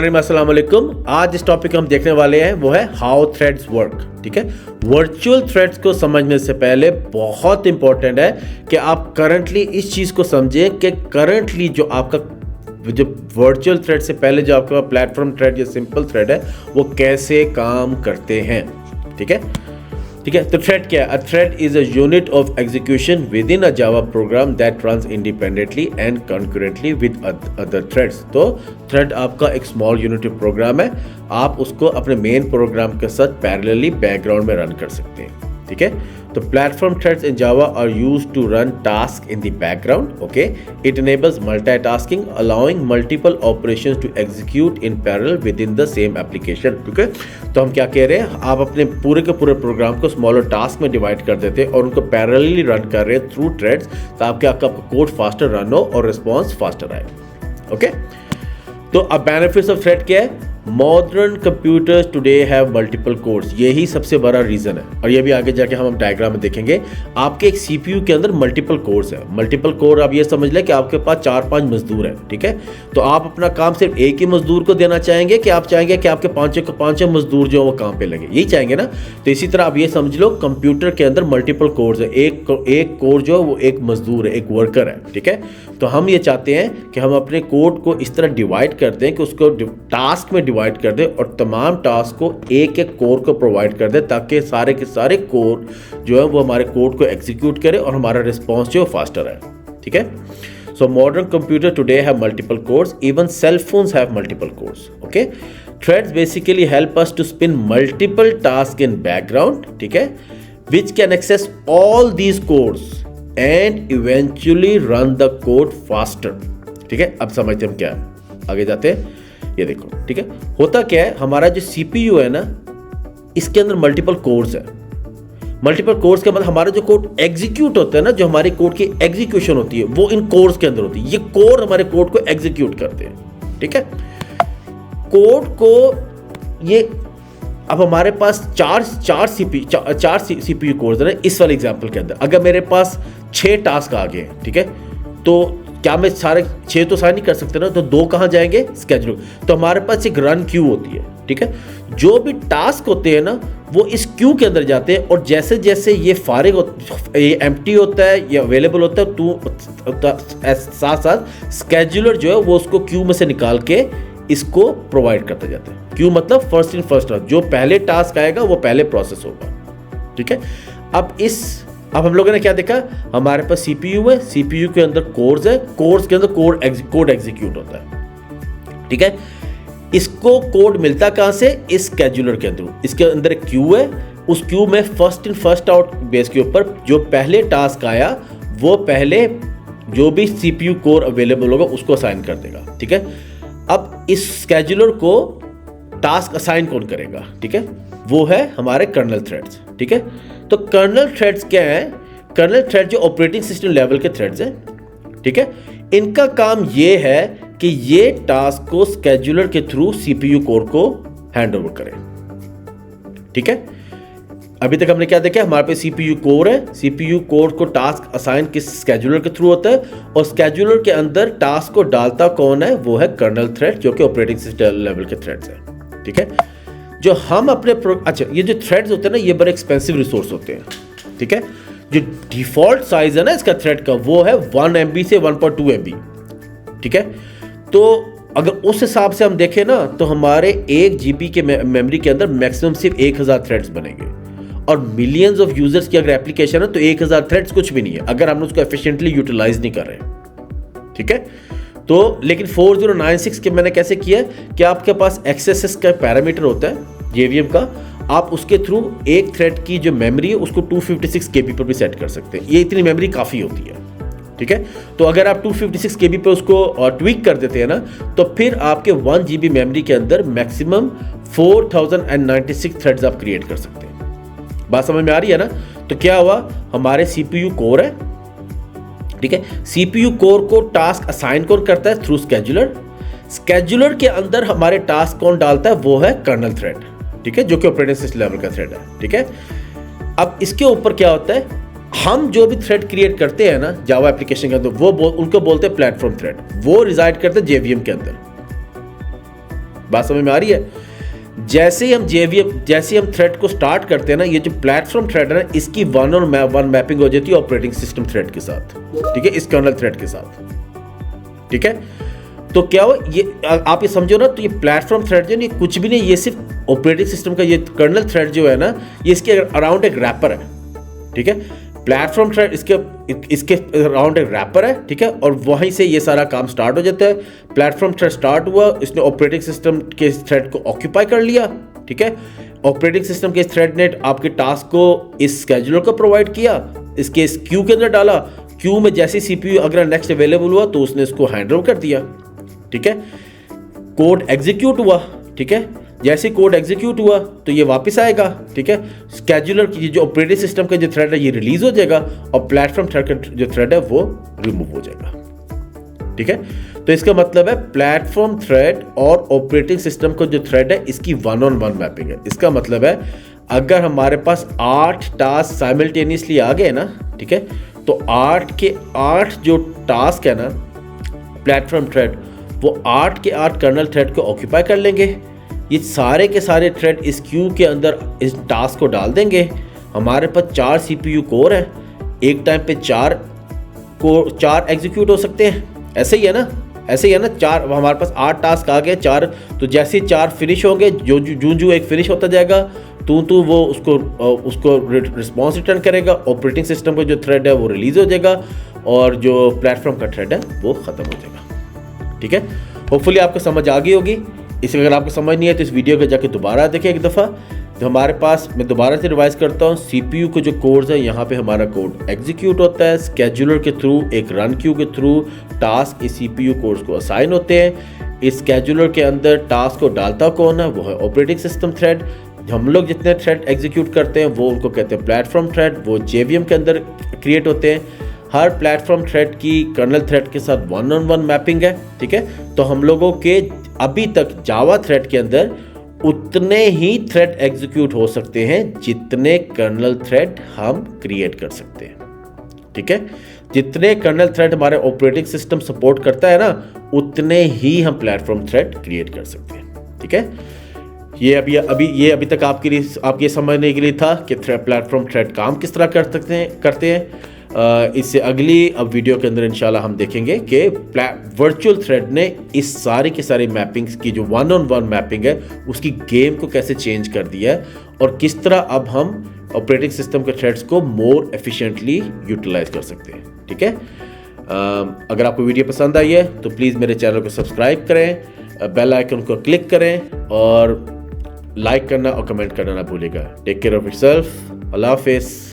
बिस्मिल्लाहिर्रहमानिर्रहीम, अस्सलाम वालेकुम। आज इस टॉपिक हम देखने वाले हैं वो है हाउ थ्रेड्स वर्क। ठीक है, वर्चुअल थ्रेड्स को समझने से पहले बहुत इंपॉर्टेंट है कि आप करंटली इस चीज़ को समझें कि करंटली जो वर्चुअल थ्रेड से पहले जो आपका प्लेटफॉर्म थ्रेड या सिंपल थ्रेड है वो कैसे काम करते हैं। ठीक है, तो थ्रेड क्या है? A thread is a unit of execution within a Java program that runs independently and concurrently with other threads. तो थ्रेड आपका एक स्मॉल यूनिट ऑफ प्रोग्राम है, आप उसको अपने मेन प्रोग्राम के साथ पैरेलली बैकग्राउंड में रन कर सकते हैं। ठीक है, तो platform threads in Java are used to run task in the background. Okay, it enables multitasking, allowing multiple operations to execute in parallel within the same application। ठीक है, तो हम क्या कह रहे हैं, आप अपने पूरे के पूरे प्रोग्राम को स्मॉलर टास्क में डिवाइड कर देते हैं और उनको पैरेलली रन कर रहे हैं थ्रू थ्रेड्स, ताकि आपका कोड फास्टर रन हो और रिस्पॉन्स फास्टर आए। ओके, तो अब बेनिफिट्स ऑफ थ्रेड क्या है? Modern computers today have multiple course, यही सबसे बड़ा रीज़न है और ये भी आगे जाके हम डायग्राम में देखेंगे। आपके एक सीपीयू के अंदर मल्टीपल कोर्स है। मल्टीपल कोर आप ये समझ लें कि आपके पास 4-5 मजदूर हैं। ठीक है, तो आप अपना काम सिर्फ एक ही मजदूर को देना चाहेंगे कि आप चाहेंगे कि आपके पाँचों मजदूर जो वो काम पे लगे, यही चाहेंगे ना। तो इसी तरह आप ये समझ लो कंप्यूटर के अंदर मल्टीपल कोर्स है, एक कोर जो है वो एक मजदूर है, एक वर्कर है। ठीक है, तो हम ये चाहते हैं कि हम अपने कोड को इस तरह डिवाइड कर दें कि उसको टास्क में डिवाइड कर दे और तमाम टास्क को एक एक कोर को प्रोवाइड कर दे, ताकि सारे के सारे कोर जो है वो हमारे कोड को एग्जीक्यूट करे और हमारा रिस्पॉन्स जो है फास्टर है। ठीक है, so modern computer today have multiple cores, even cell phones have multiple cores. Okay, threads basically help us to spin multiple task in background. ठीक है, which can access all these cores and eventually run the code faster. ठीक है, अब समझते हम क्या है, आगे जाते हैं। ये देखो, ठीक है, होता क्या है, हमारा जो सीपीयू है ना, इसके अंदर मल्टीपल कोर्स है। मल्टीपल कोर्स के मतलब हमारा जो कोड एग्जीक्यूट होता है ना, जो हमारे कोड की एग्जीक्यूशन होती है वो इन कोर्स के अंदर होती है। ये कोर हमारे कोड को एग्जीक्यूट करते हैं। ठीक है, कोड को ये अब हमारे पास चार सीपीयू कोर्स है ना। इस वाले एग्जांपल के अंदर अगर मेरे पास 6 टास्क आ गए, ठीक है, तो क्या मैं सारे 6 तो सारे नहीं कर सकते ना, तो 2 कहाँ जाएंगे? स्केड्यूल। तो हमारे पास एक रन क्यू होती है। ठीक है, जो भी टास्क होते हैं ना वो इस क्यू के अंदर जाते हैं और जैसे जैसे ये फारिग ये एम्प्टी होता है, ये अवेलेबल होता है, तो साथ साथ स्केड्यूलर जो है वो उसको क्यू में से निकाल के इसको प्रोवाइड करते जाते हैं। क्यू मतलब फर्स्ट इन फर्स्ट आउट, जो पहले टास्क आएगा वो पहले प्रोसेस होगा। ठीक है, अब हम लोगों ने क्या देखा, हमारे पास सीपीयू है, सीपीयू के अंदर कोर्स है, कोर्स के अंदर कोड एग्जीक्यूट होता है। ठीक है, इसको कोड मिलता कहां से? इस स्केड्यूलर के अंदर। इसके अंदर एक क्यू है, उस क्यू में first in first out base के ऊपर जो पहले टास्क आया वो पहले जो भी सीपीयू कोर अवेलेबल होगा उसको असाइन कर देगा। ठीक है, अब इस स्केड्यूलर को टास्क असाइन कौन करेगा? ठीक है, वो है हमारे कर्नल थ्रेड्स। ठीक है, तो कर्नल थ्रेड्स क्या है? कर्नल थ्रेड जो ऑपरेटिंग सिस्टम लेवल के थ्रेड्स हैं। ठीक है, इनका काम ये है कि ये टास्क को स्केड्यूलर के थ्रू सीपीयू कोर को हैंड ओवर करें। ठीक है, अभी तक हमने क्या देखा, हमारे पे सीपीयू कोर है, सीपीयू कोर को टास्क असाइन किस स्केड्यूलर के थ्रू होता है और स्केड्यूलर के अंदर टास्क को डालता कौन है? वो है कर्नल थ्रेड, जो कि ऑपरेटिंग सिस्टम लेवल के थ्रेड्स हैं। ठीक है, जो हम अपने अच्छा, ये जो थ्रेड्स होते हैं ना, ये बड़े एक्सपेंसिव रिसोर्स होते हैं। ठीक है, जो डिफॉल्ट साइज है ना इसका थ्रेड का, वो है 1 MB से 1.2 MB। ठीक है, तो अगर उस हिसाब से हम देखें ना, तो हमारे 1 GB के मेमोरी के अंदर मैक्सिमम सिर्फ 1000 थ्रेड्स बनेंगे और मिलियंस ऑफ यूजर्स की अगर एप्लीकेशन है तो 1000 थ्रेड्स कुछ भी नहीं है अगर हम उसको एफिशिएंटली यूटिलाइज नहीं कर रहे। ठीक है, तो लेकिन 4096 के मैंने कैसे किया कि आपके पास एक्सेस का पैरामीटर होता है JVM का, आप उसके थ्रू एक थ्रेड की जो मेमोरी है उसको 256 KB पर भी सेट कर सकते हैं। ये इतनी मेमोरी काफ़ी होती है। ठीक है, तो अगर आप 256 KB पे उसको ट्वीक कर देते हैं ना, तो फिर आपके 1 GB मेमोरी के अंदर मैक्सिमम 4096 थ्रेड्स आप क्रिएट कर सकते हैं। बात समझ में आ रही है ना? तो क्या हुआ, हमारे सीपीयू कोर है। ठीक है, सीपीयू कोर को टास्क असाइन कौन करता है? Through scheduler. स्केड्यूलर के अंदर हमारे टास्क कौन डालता है? वो है कर्नल थ्रेड। ठीक है, जो कि ऑपरेटिंग सिस्टम लेवल का थ्रेड है। ठीक है, अब इसके ऊपर क्या होता है, हम जो भी थ्रेड क्रिएट करते हैं ना जावा एप्लीकेशन के अंदर, वो उनको बोलते हैं प्लेटफॉर्म थ्रेड। वो रिजाइड करते हैं JVM के अंदर। बात समझ में आ रही है? जैसे ही हम थ्रेड को स्टार्ट करते हैं ना, ये जो प्लेटफॉर्म थ्रेड है ना, इसकी 1-on-1 मैपिंग हो जाती है ऑपरेटिंग सिस्टम थ्रेड के साथ, ठीक है, इस कर्नल थ्रेड के साथ, ठीक है। तो क्या हो, ये आप ये समझो ना, तो ये प्लेटफॉर्म थ्रेड जो है, ये कुछ भी नहीं, ये सिर्फ ऑपरेटिंग सिस्टम का ये कर्नल थ्रेड जो है ना, ये इसके अराउंड एक रैपर है, ठीक है। प्लेटफॉर्म थ्रेड इसके अराउंड एक रैपर है, ठीक है, और वहीं से ये सारा काम स्टार्ट हो जाता है। प्लेटफॉर्म थ्रेड स्टार्ट हुआ, इसने ऑपरेटिंग सिस्टम के थ्रेड को ऑक्यूपाई कर लिया, ठीक है। ऑपरेटिंग सिस्टम के थ्रेड ने आपके टास्क को इस स्केड्यूलर को प्रोवाइड किया, इसके इस क्यू के अंदर डाला, क्यू में जैसे CPU अगर नेक्स्ट अवेलेबल हुआ तो उसने इसको हैंड ओवर कर दिया, ठीक है। कोड एग्जीक्यूट हुआ, ठीक है, जैसे कोड एग्जीक्यूट हुआ तो ये वापस आएगा, ठीक है। स्केड्यूलर की जो ऑपरेटिंग सिस्टम का जो थ्रेड है ये रिलीज हो जाएगा और प्लेटफॉर्म थ्रेड का जो थ्रेड है वो रिमूव हो जाएगा, ठीक है। तो इसका मतलब है प्लेटफॉर्म थ्रेड और ऑपरेटिंग सिस्टम का जो थ्रेड है इसकी 1-on-1 मैपिंग है। इसका मतलब है अगर हमारे पास 8 टास्क साइमल्टेनियसली आ गए ना, ठीक है, तो 8 के 8 जो टास्क है ना प्लेटफॉर्म थ्रेड, वो 8 के 8 कर्नल थ्रेड को ऑक्यूपाई कर लेंगे। ये सारे के सारे थ्रेड इस क्यू के अंदर इस टास्क को डाल देंगे। हमारे पास 4 CPU कोर है, एक टाइम पे 4 एग्जीक्यूट हो सकते हैं, ऐसे ही है ना, ऐसे ही है ना। 4 हमारे पास 8 टास्क आ गए, 4, तो जैसे 4 फिनिश होंगे, जो एक फिनिश होता जाएगा तो वो उसको रिस्पॉन्स रिटर्न करेगा, ऑपरेटिंग सिस्टम का जो थ्रेड है वो रिलीज हो जाएगा और जो प्लेटफॉर्म का थ्रेड है वो खत्म हो जाएगा, ठीक है। होपफुली आपको समझ आ गई होगी। इसे अगर आपको समझ नहीं है तो इस वीडियो को जाके दोबारा देखें एक दफ़ा। तो हमारे पास, मैं दोबारा से रिवाइज करता हूँ, CPU को जो कोड्स है, यहाँ पे हमारा कोड एग्जीक्यूट होता है, स्केड्यूलर के थ्रू, एक रन क्यू के थ्रू टास्क इस CPU कोड्स को असाइन होते हैं। इस स्केड्यूलर के अंदर टास्क को डालता कौन है, वो है ऑपरेटिंग सिस्टम थ्रेड। हम लोग जितने थ्रेड एग्जीक्यूट करते हैं वो उनको कहते हैं प्लेटफॉर्म थ्रेड, वो JVM के अंदर क्रिएट होते हैं। हर प्लेटफॉर्म थ्रेड की कर्नल थ्रेड के साथ 1-on-1 मैपिंग है, ठीक है। तो हम लोगों के अभी तक जावा थ्रेड के अंदर उतने ही थ्रेड एग्जीक्यूट हो सकते हैं जितने कर्नल थ्रेड हम क्रिएट कर सकते हैं, ठीक है। जितने कर्नल थ्रेड हमारे ऑपरेटिंग सिस्टम सपोर्ट करता है ना, उतने ही हम प्लेटफॉर्म थ्रेड क्रिएट कर सकते हैं, ठीक है। ये अभी तक आपके समझने के लिए था कि प्लेटफॉर्म थ्रेड काम किस तरह करते हैं। इससे अगली वीडियो के अंदर इंशाल्लाह हम देखेंगे कि वर्चुअल थ्रेड ने इस सारी के सारी मैपिंग्स की जो 1-on-1 मैपिंग है उसकी गेम को कैसे चेंज कर दिया है और किस तरह अब हम ऑपरेटिंग सिस्टम के थ्रेड्स को मोर एफिशिएंटली यूटिलाइज कर सकते हैं, ठीक है। अगर आपको वीडियो पसंद आई है तो प्लीज़ मेरे चैनल को सब्सक्राइब करें, बेल आइकन को क्लिक करें और लाइक करना और कमेंट करना ना भूलिएगा। Take care of yourself. अल्लाह हाफिज़।